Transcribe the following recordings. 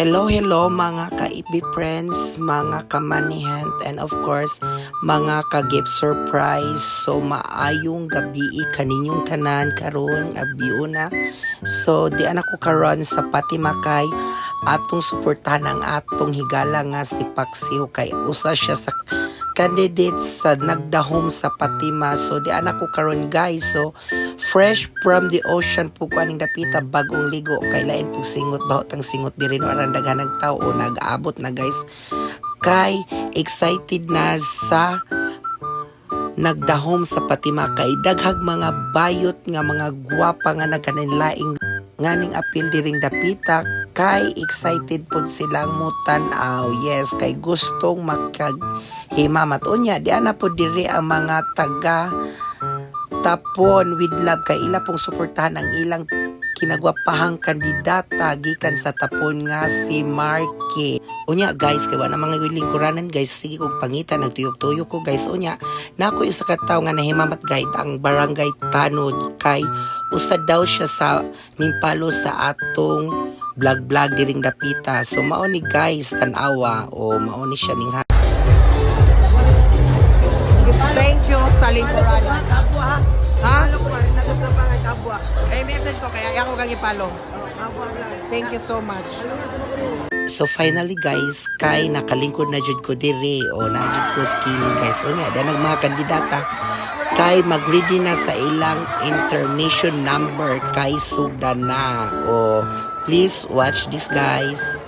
Hello mga ka-IB friends, mga ka-manihent, and of course, mga ka-gift surprise. So, maayong gabi kaninyong tanan karon abiuna. So, di anak ko karon sa Patimakay atong suportahan ang atong higala nga si Paksiw kay usa siya sa candidate sa nagdahom sa Patima. So, di anak ko karon guys. So, fresh from the ocean po ko aning dapita bagong ligo kay lain pug singot bahot ang singot diri no aran daghan nagtawo o nag-aabot na guys kay excited na sa nagdahom sa Patima kay daghag mga bayot nga mga gwapa nga nagkanilaing nganing apil diring dapita kay excited pod silang mutan-aw. Yes, kay gustong makaghimamat unya di ana pod diri ang mga taga Tapon with love kay ila pong suportahan ang ilang kinagwapahang kandidata gikan sa Tapon nga si Marky. Unya guys, kay wala mga lingkuranan guys, sige kog pangitan nagtuyok-tuyok ko guys. Unya nako isa ka tawo nga nahimamat guys ang barangay Tanod kay usa daw siya sa nimpalo sa atong vlog diring dapita. So mao ni guys tan-awa o mao ni siya ning Thank you sa lingkuranan. Ha? Message ko kaya ako kang ipalo. Thank you so much. So finally guys, kay nakalingkod na jud ko diri o na jud ko skilling guys. O nga, danang mga kandidata kay mag-ready na sa ilang information number kay sugda na. O please watch this guys.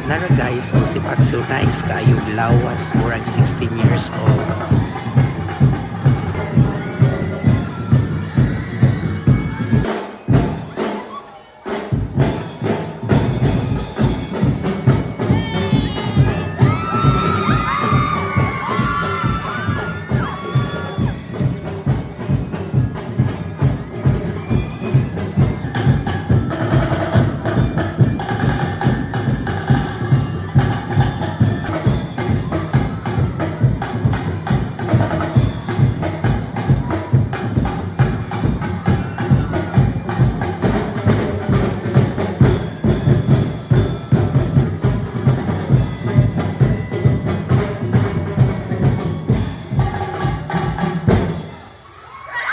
Nara guys, o si Paksiw nice kaayong lawas, murag 16 years old.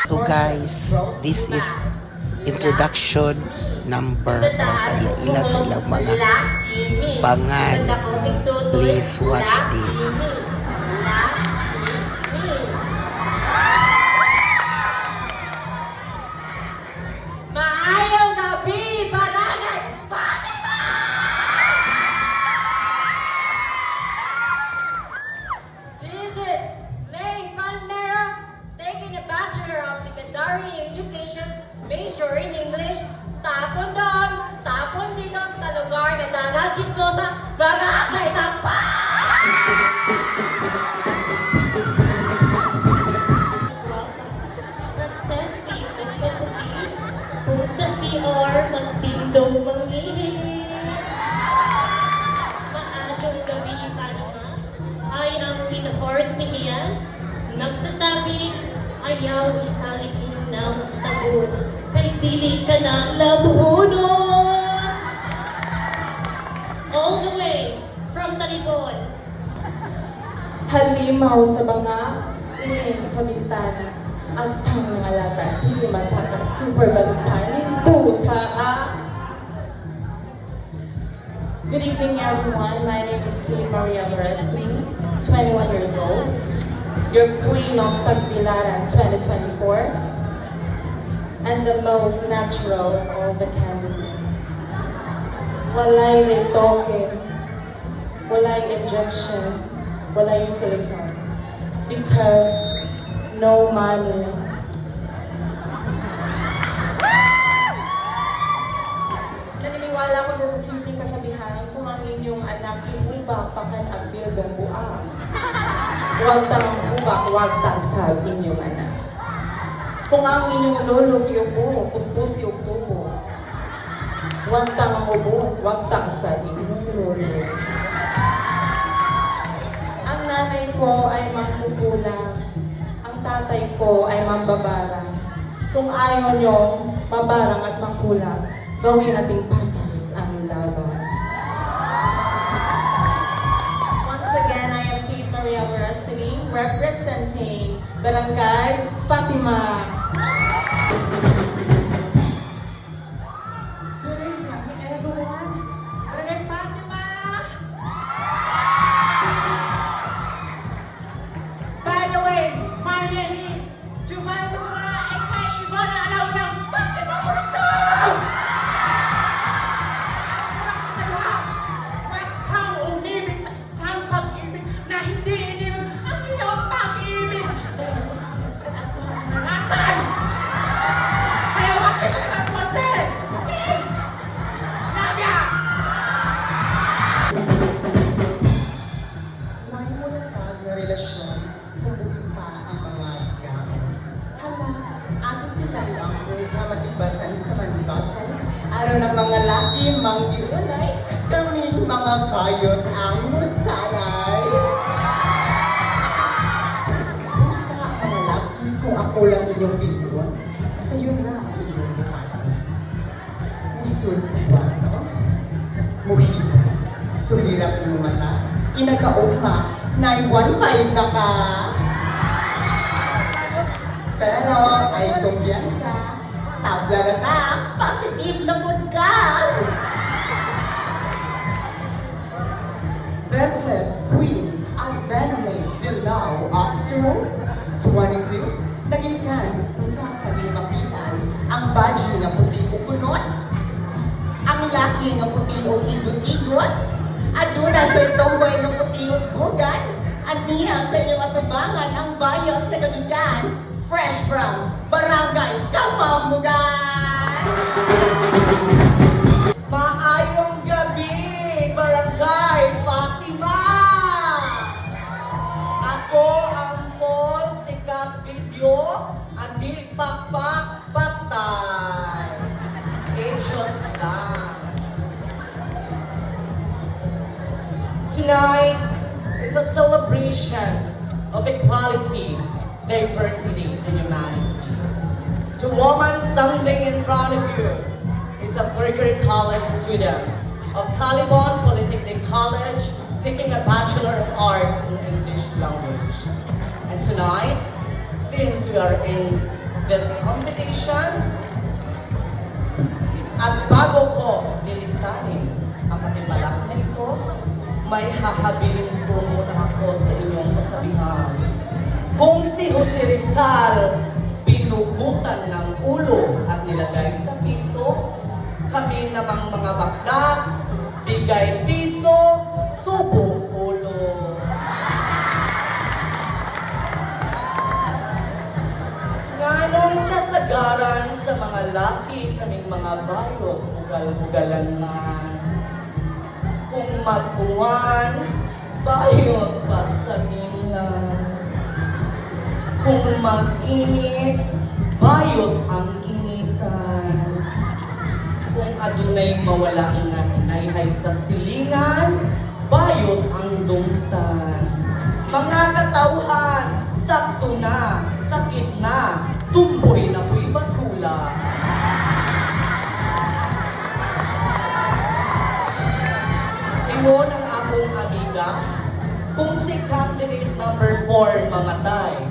So guys, this is introduction number ila sa ilang mga pangan. Please watch this. Maayong gabi, barangay Fatima! This is May Palmer, taking a Bachelor of Secondary Education, major in English, tapon doon, tapon dito sa lugar na Dagat Chismosa, Barangay Tampa! Sexy, kung sa CR, magtindong mangihig. Maadong gabi Fatima ay ang pinafort ni Hias. Nagsasabi, ayaw isalig inaw sa sabon, kay dili ka ng labunon. All the way from Talibon. Halimaw sa banga, iling sa bintana. Ang tang mga lata, hindi matata, super balitanin, tuta. Good evening everyone, my name is Queen Maria Maresli, 21 years old. Your Queen of Tagbilaran 2024. And the most natural of all the candidates. Walay retoke, walay injection, walay silicone. Because no money. Naniniwala ko sa simpleng kasabihan kung ang inyong anak ihuba pakan ang bilgang buang. Huwag tamang wagtang sa inyong anak. Kung ang inyong lolo kiupo, puspusi ug tubo, wagtang ang ubo, wagtang sa inyong lolo. Ang nanay ko ay mangkukulang, ang tatay ko ay mambabarang. Kung ayaw nyo mabarang at makulang, gawin nating patas ang laban. Once again, I am Kate Maria Verastini, representing Barangay Fatima. Good evening, everyone. Barangay Fatima! By the way, my name is Jumana Kutsura at kay Ivan Alaw ng Fatima Barangay! Huwag kang umibig sa isang pag-ibig na hindi inibig ang iyong pag-ibig. Dahil gusto at naranasan. Kaya huwag kayo nagpunti. Okay? Love ya! May mulatag na relasyon kung buti pa ang mga gamit. Hala, ato sila ang na matibasan sa manibasan. Araw ng mga laki, manggiulay, kaming mga bayot ang musanay. Basta mga laki, kung ako lang inyong biliyon, sa'yo na ang inyong buhay. Usod sa kwarto, muhila, sumirap ng mata, inagaopa, 915 na ka. Pero ay kumbiyansa, tabla na ta, positive na po ka. Restless Queen, ang venomous Dilaw Obstro, 22, nagikan sa sabi mapitan, ang badge na puti o kunot, ang laki nga puti o igot-igot, aduna sa tomboy nga puti o bugan, aniya sa iyong atubangan ang bayan sa kagikan, fresh from Barangay Kamamugan! Maayong gabi, Barangay Fatima! Ako ang Paul Sikat Video, Andi Pakpak Patay. Anxious lang. Tonight is a celebration of equality, diversity, and humanity. The woman standing in front of you is a Berkeley College student of Taliban Polytechnic College, taking a Bachelor of Arts in English language. And tonight, since we are in this competition, at bago ko nilisanin ang panibalak na ito, may hahabilin ko muna ako sa inyong kasabihan. Kung si Jose Rizal pinugutan ng ulo at nilagay sa piso, kami namang mga bakla, bigay piso, subo ulo. Nganong kasagaran sa mga laki kaming mga bayo, ugal-ugalan na. Kung mag-uwan, bayot pa sa nila. Kung mag-init, bayot ang initan. Kung adunay mawala nga inayhay sa silingan, bayot ang dungtan. Mga katauhan, sakto na, sakit na, tumboy na po'y basula. Ingon ang akong amiga, kung si candidate number 4 mamatay,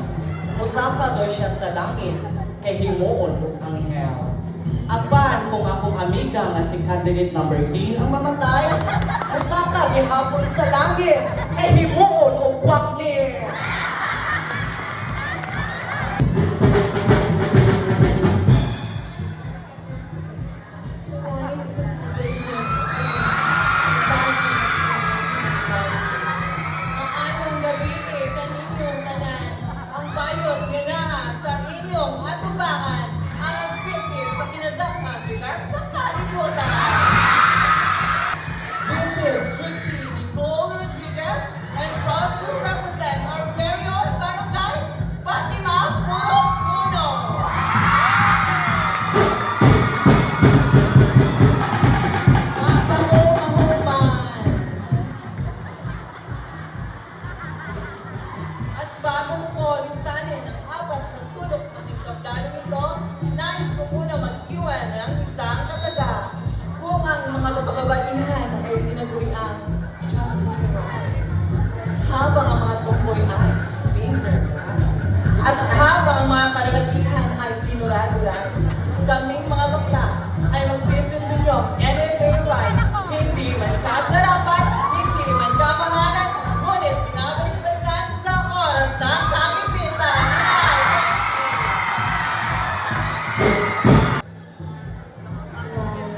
musaka daw siya sa langit, kay himuon ang hell. Apan kung akong amiga nga si candidate number 3 ang mamatay, musaka gihapon sa langit, kay himuon o kwak ni. This is Trixie Nicole Rodriguez and proud to Bago ko lisanin ang apat na sulok ng pagdalo ito, nais ko muna mag-iwan ng isang kataga. Kung ang mga kababaihan ay tinaguriang Jasmine Rice, habang ang mga tumboy ay Finger Rice, at habang ang mga kalalakihan ay Tinurado Rice, kaming mga bakla ay magsisimbo nyo NFA Rice, hindi man kasarapan, hindi man kamahalan, ngunit pinabalik-balikan sa oras ng kagipitan.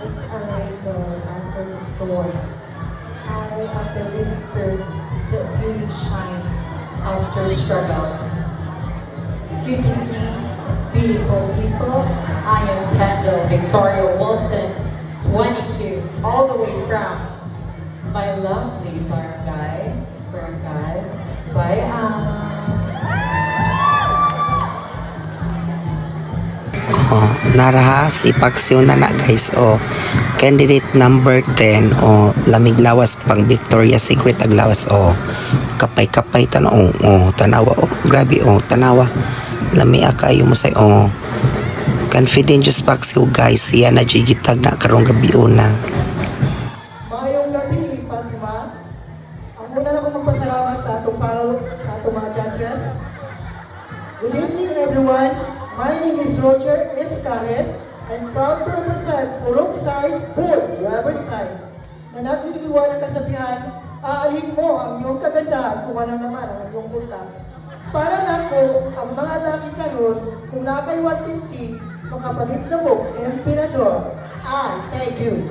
Like a rainbow after the storm, high after winter, the beauty shines after struggles. Good evening, beautiful people. I am Kendall Victoria Wilson, 22, all the way from my lovely barangay, Bayan. Oh, naraha si Paksiw na na guys. Oh, candidate number 10. Oh, lamig lawas pang Victoria's Secret aglawas. Oh, kapay-kapay tanaw. Oh, tanawa. Oh, grabe. Oh, tanawa. Lami akayo mo say. Oh, confident just Paksiw guys. Siya na jigitag na karong gabi una. Mayong gabi, Fatima. Ang una na kong magpasalamat sa atong mga judges. Good evening, everyone. My name is Roger Escajes. I'm proud to represent Purok Size Board, Riverside, na nag-iiwan ng kasabihan, aalin mo ang iyong kagandahan kung ano naman ang iyong utang. Para na po, ang mga laki karon, kung nakay 150, makapalit na po, Emperador. I thank you.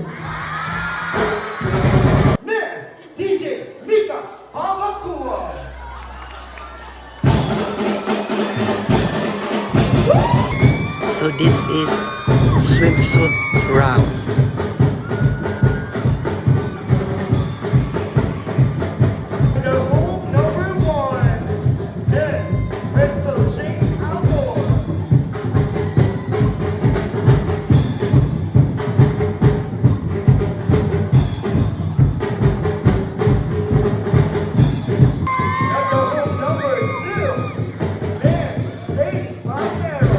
Miss DJ Mika Pavakua. So this is swimsuit round. The home number 1 is Crystal Jane Almore. At the home number 2 is Lady Monero.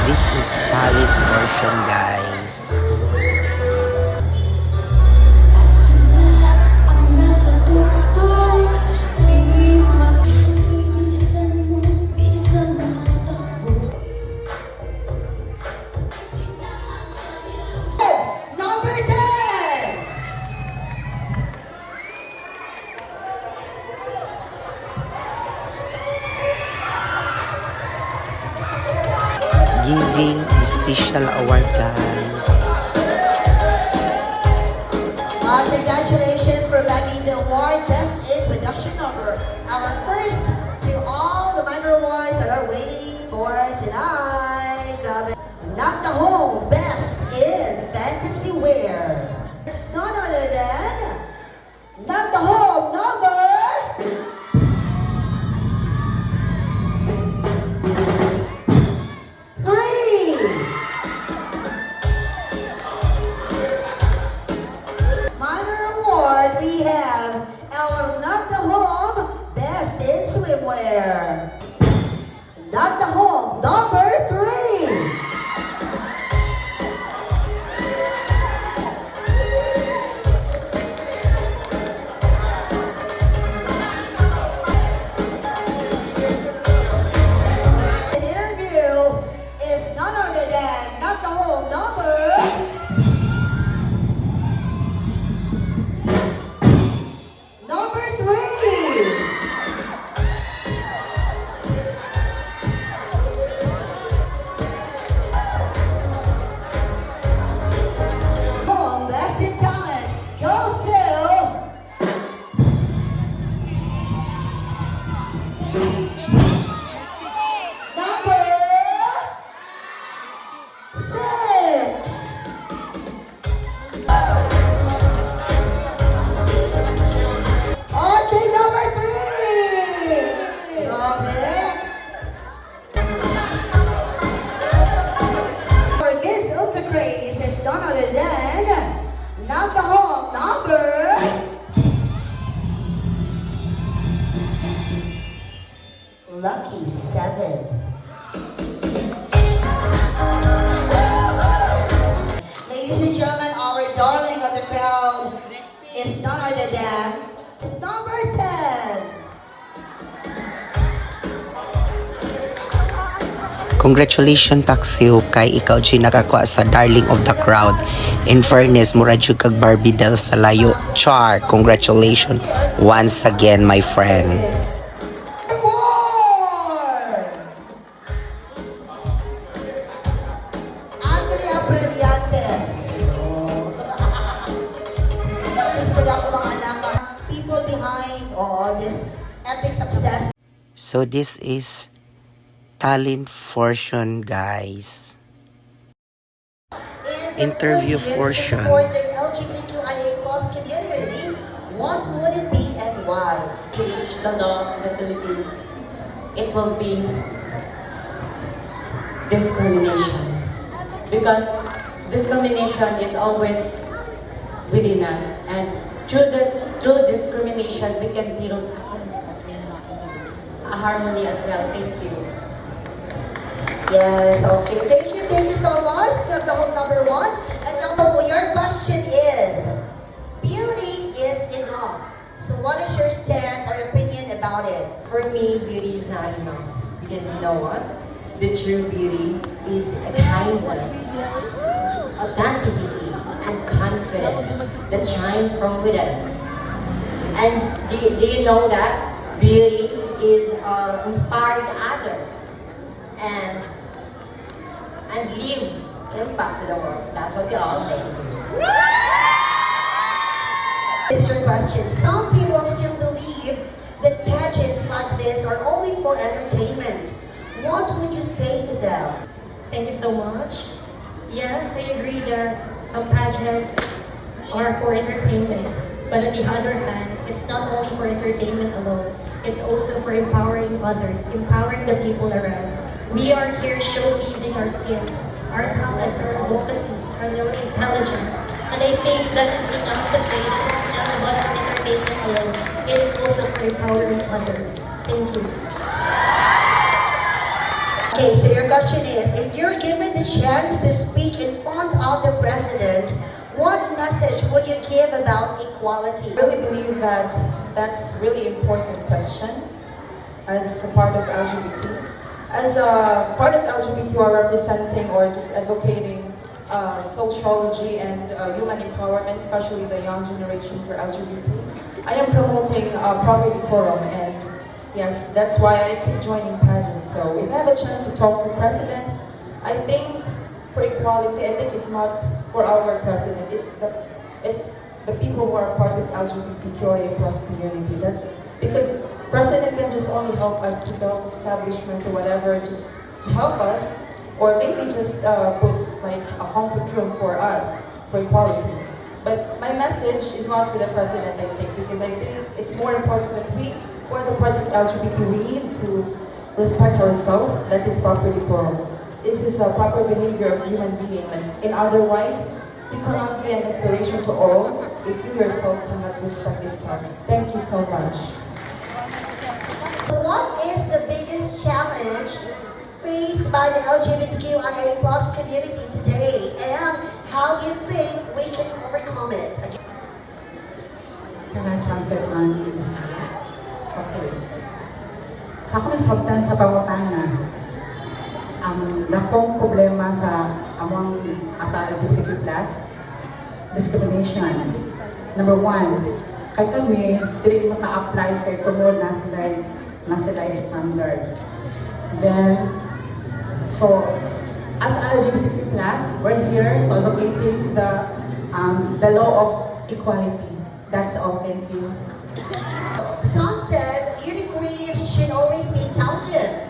This is styled version guys. Ang nasa tuktok, di mapilisan mo, bisan ang takbo. Number 10! giving special award, guys. Congratulations for bagging the award Best in Production Number. Our first to all the minor awards that are waiting for tonight. Not the home Best in Fantasy Wear. None other than Not the home number 3. Minor award, we have our Not the Home Best in Swimwear. Not the Home number 3. An interview is none other than Not the Home number number 3. Home Best in Talent goes to number 6. Okay, number 3. Robert. For Miss Ultra Craze is none other than Not the Home number Lucky 7. Ladies and gentlemen, our darling of the crowd is none other than number 10. Congratulations Paxiw kay ikaw G nakakuha sa darling of the crowd. In fairness, mura jud kag Barbie Del sa layo. Char, congratulations once again, my friend. 4. Andrea Brillantes. Gusto niya ako mga anak. People behind all this epic success. So this is talent portion, guys. Interview portion. For the LGBTQIA+ community, what would it be and why? Change the law in the Philippines, it will be discrimination. Because discrimination is always within us. And through discrimination, we can build a harmony as well. Thank you. Yes, okay. Thank you so much. Not the home number 1. And now your question is, beauty is enough. So what is your stand or opinion about it? For me, beauty is not enough. Because you know what? The true beauty is a kindness, authenticity, and confidence that shine from within. And do you know that beauty is inspiring others and leave impact to the world. That's what we all think. Is your question. Some people still believe that pageants like this are only for entertainment. What would you say to them? Thank you so much. Yes, I agree that some pageants are for entertainment. But on the other hand, it's not only for entertainment alone. It's also for empowering others, empowering the people around. We are here showcasing our skills, our talent, our advocacies, our intelligence. And I think that is enough to say that it's not about entertainment alone. It is also for empowering others. Thank you. Okay, so your question is, if you're given the chance to speak in front of the president, what message would you give about equality? I really believe that that's really important question as a part of LGBT. As a part of LGBT, who are representing or just advocating sociology and human empowerment, especially the young generation for LGBT, I am promoting proper decorum, and yes, that's why I keep joining pageants. So if I have a chance to talk to the president, I think for equality, I think it's not for our president. It's the people who are part of LGBTQIA plus community. That's because president can just only help us to build establishment or whatever, just to help us, or maybe just put like a comfort room for us for equality. But my message is not for the president, I think, because I think it's more important that we, who are the part of LGBT, we need to respect ourselves. That is properly for. This is a proper behavior of human being. Like, in otherwise, you cannot be an inspiration to all if you yourself cannot respect yourself. Thank you so much. What is the biggest challenge faced by the LGBTQIA plus community today, and how do you think we can overcome it? Can I translate on Bisaya? Okay. Sa akong isabtan sa pangutana, ang dakong problema sa among asa LGBTQ+, discrimination. Number one, kay kami, dili maka-apply kay tungod na sila standard. Then, so, as LGBTQ+, we're here to advocating the law of equality. That's all. Thank you. Some says beauty queens should always be intelligent.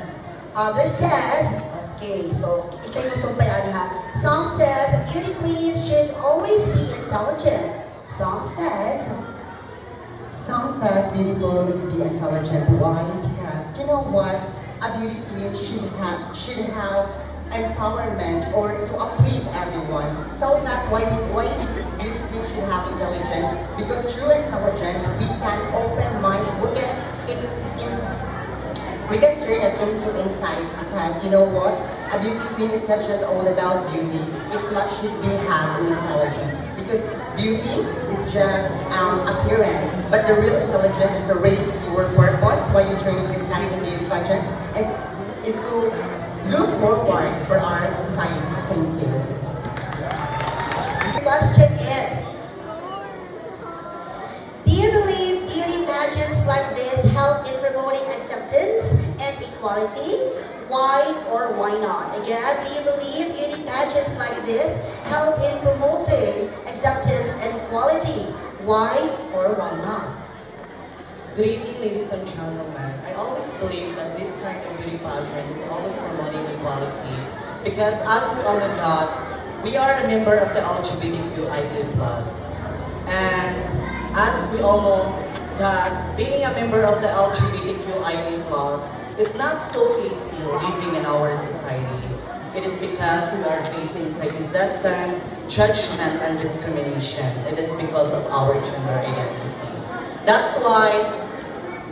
Others says, okay, so ikay mo sumpay ha. Some says beauty queens should always be intelligent. Some says beautiful must be intelligent. Why? Because you know what? A beauty queen should have empowerment or to uplift everyone. So that why beauty queen should have intelligence? Because through intelligence we can open mind. We can turn it into insight, because you know what? A beauty queen is not just all about beauty. It's what should be have in intelligence. Because beauty is just appearance, but the real intelligence is to raise your purpose while you're turning this kind of beauty pageant is to look forward for our society. Thank you. the question is, do you believe beauty pageants like this help in promoting acceptance and equality? Why or why not? Again, do you believe beauty pageants like this help in promoting acceptance and equality? Why or why not? Good evening, ladies and gentlemen. I always believe that this kind of beauty pageant is always promoting equality, because as we all know that, we are a member of the LGBTQIA+. And as we all know that being a member of the LGBTQIA+, it's not so easy living in our society. It is because we are facing prejudice, judgment, and discrimination. It is because of our gender identity. That's why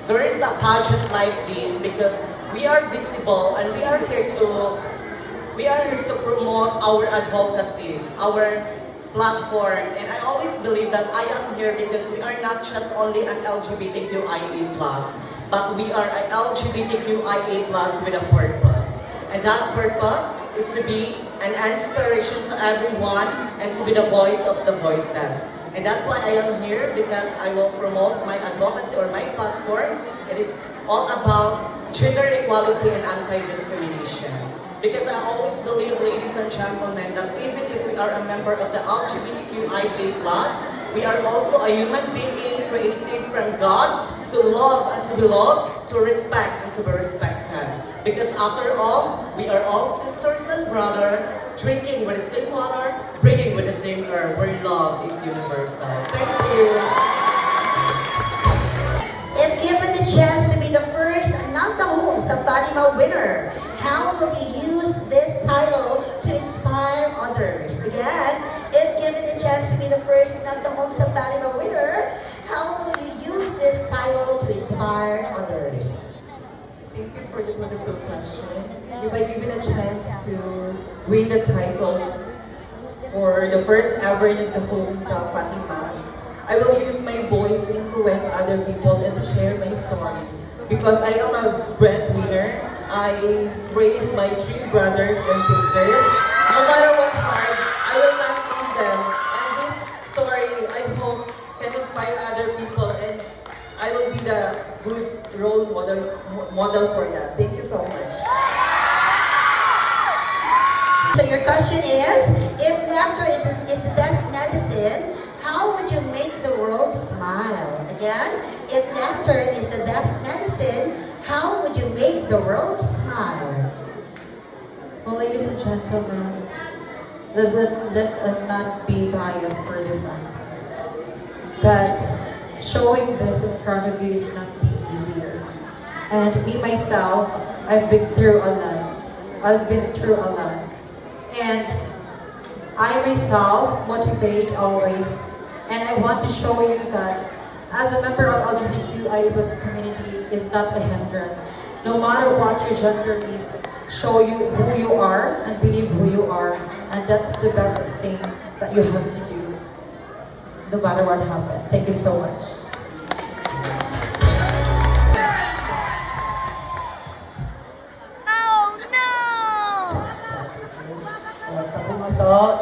there is a pageant like this, because we are visible and we are here to promote our advocacies, our platform. And I always believe that I am here because we are not just only an LGBTQIA+, but we are an LGBTQIA+ with a purpose. And that purpose is to be an inspiration to everyone and to be the voice of the voiceless. And that's why I am here, because I will promote my advocacy or my platform. It is all about gender equality and anti-discrimination. Because I always believe, ladies and gentlemen, that even if we are a member of the LGBTQIA+, we are also a human being created from God to love and to be loved, to respect and to be respected. Because after all, we are all sisters and brothers, drinking with the same water, breathing with the same air, where love is universal. Thank you. If given the chance to be the first Nantahong sa Fatima winner, how will you use this title to inspire others? Again, if given the chance to be the first Nantahong sa Fatima winner, how will you use this title to inspire others? Thank you for the wonderful question. If I given a chance to win the title for the first ever Nantahong sa Fatima, I will use my voice to influence other people and to share my stories. Because I am a breadwinner, I raise my 3 brothers and sisters. No matter what hard, I will not leave them. And this story, I hope, can inspire other people, and I will be the good role model for that. Thank you so much. If given the chance to be the first Nantahong sa Fatima winner, how will you use this title to inspire others? Again, if given the chance to be the first Nantahong sa Fatima winner, how will you use this title to inspire others? Thank you so much. question is, if laughter is the best medicine, how would you make the world smile? Again, if laughter is the best medicine, how would you make the world smile? Well, ladies and gentlemen, let us not be biased for this answer. But showing this in front of you is not the easier. And me myself, I've been through a lot. And I myself motivate always. And I want to show you that as a member of LGBTQIA+ community is not a hindrance. No matter what your gender is, show you who you are and believe who you are. And that's the best thing that you have to do, no matter what happens. Thank you so much. Tapos maso,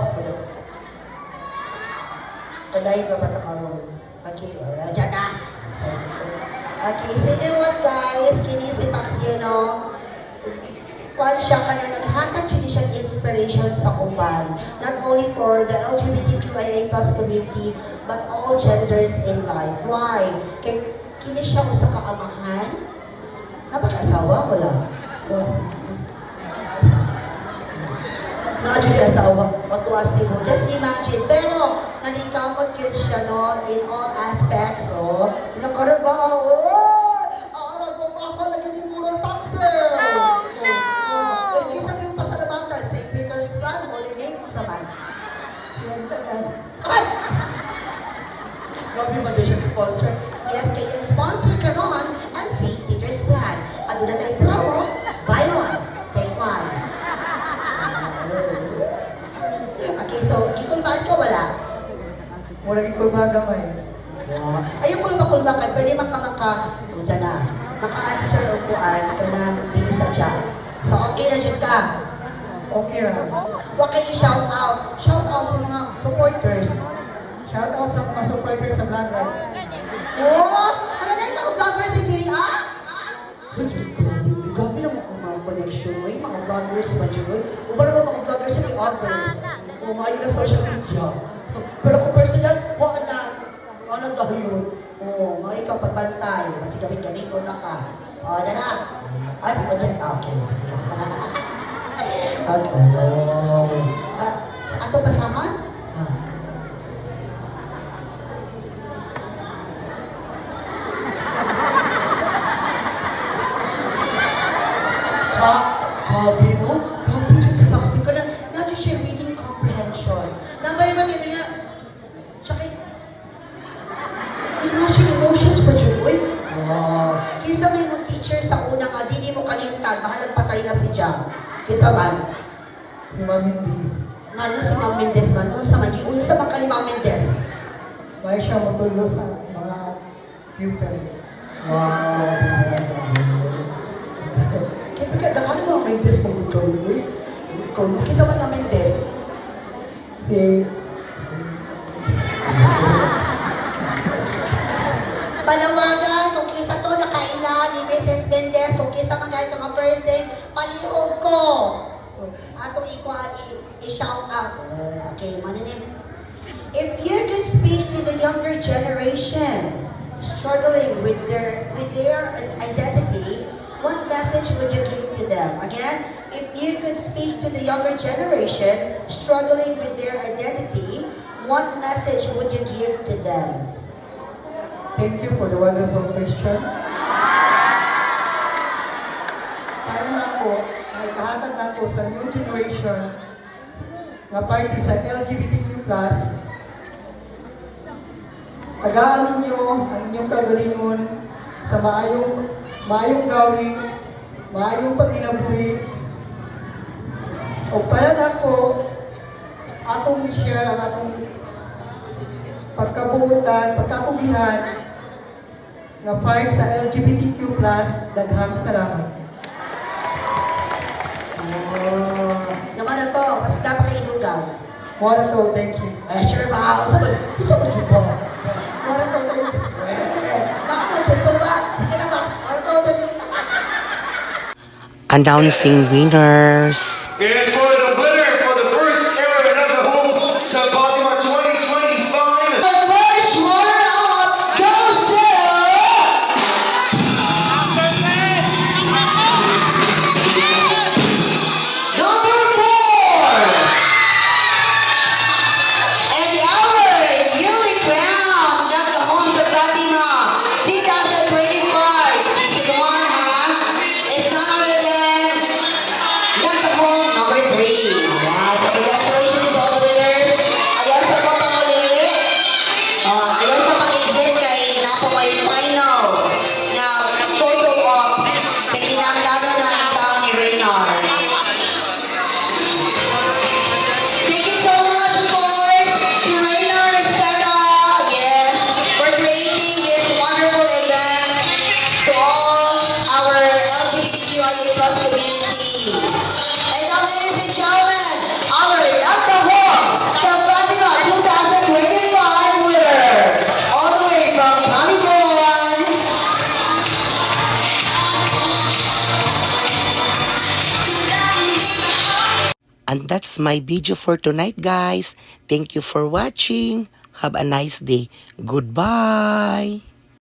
kadai ka ba ta karon? Okay, dyan na. Okay, so you know what guys, kini si Paxiano, kwan siya ka na naghatag siya inspiration sa uban, not only for the LGBTQIA+ community, but all genders in life. Why? Kay kini siya usa ka amahan. Napaka-asawa wala. Actually, asawa, matuwasi mo. Just imagine. Pero, nanikamot yun siya, no, in all aspects, oh. Nakaroon ba, oh, aral mo ba ako, lagi ni Murong Paxel? Oh, no! Isa mo yung pasalamatan, St. Peter's Plan, Holy Name, kung saman. Ay! Grabe ba siya sponsor? Yes, kay sponsor ka ron ang St. Peter's Plan. At doon na tayo promo, buy one, take one. Okay, so, kikulbahan ka wala? Mura ikulbahan gamay. Ayun kulba-kulbahan, pwede makamaka, dyan na, maka-answer o kuan ka na binisa dyan. So, okay na dyan ka. Okay ra. Huwag kayo shout out. Shout out sa mga supporters. Shout out sa mga supporters sa Black Rock. Oh! Ano na yung mga vloggers sa Pili, ha? Ay, Diyos ko, grabe na mga connection mo. Yung mga vloggers ba dyan? O ba naman mga vloggers sa may others? O mga yun na social media. Pero kung personal, wala na. Wala na yun. O, mga ikaw pagbantay. Kasi gamit-gamit ko na ka. O, dyan na. Ano ko dyan? Okay. Okay. Ato pasaman? Grabe mo? Grabe dyan si Paxi ka na. Nandiyo siya reading comprehension. Nabay ba niya niya? Sakit. Emotions pa dyan, uy. Wow. Kisa may mo teacher sa una nga, di mo kalimtan. Baka nagpatay na si Jam. Kisa man? Si Ma'am Mendes. Ano si Ma'am Mendes man? Ano sa magi? Uy, sa mga ni Ma'am Mendes. May siya matulog sa mga pupil. Wow. Kaya pagkakakali mo ang Mendes mong ikaw, uy. Ikaw, kisa man ang Mendes. Si Panawagan, kung kisa to nakailan ni Mrs. Mendes, kung kisa man dahil itong first day, palihog ko. Atong i-shout out. Okay, maninig. If you could speak to the younger generation struggling with their identity, what message would you give to them? Again, if you could speak to the younger generation struggling with their identity, what message would you give to them? thank you for the wonderful question. Para na ako, ay kahatag na ako sa new generation nga party sa LGBTQ+. Tagaan ninyo ang inyong kagalingon sa maayong gawin, maayong pagkinabuhi. O para na ako, akong i-share ang akong pagkabuutan, pagkakugihan nga part sa LGBTQ+, daghang salamat. Naman na to, kasi dapat kayo inugaw. More to, thank you. Sure ba? Gusto mo dyan ba? More to, thank you. Baka mo dyan to ba? Sige na ba? More to, thank you. Announcing winners. And for the winner for the first And that's my video for tonight, guys. Thank you for watching. Have a nice day. Goodbye.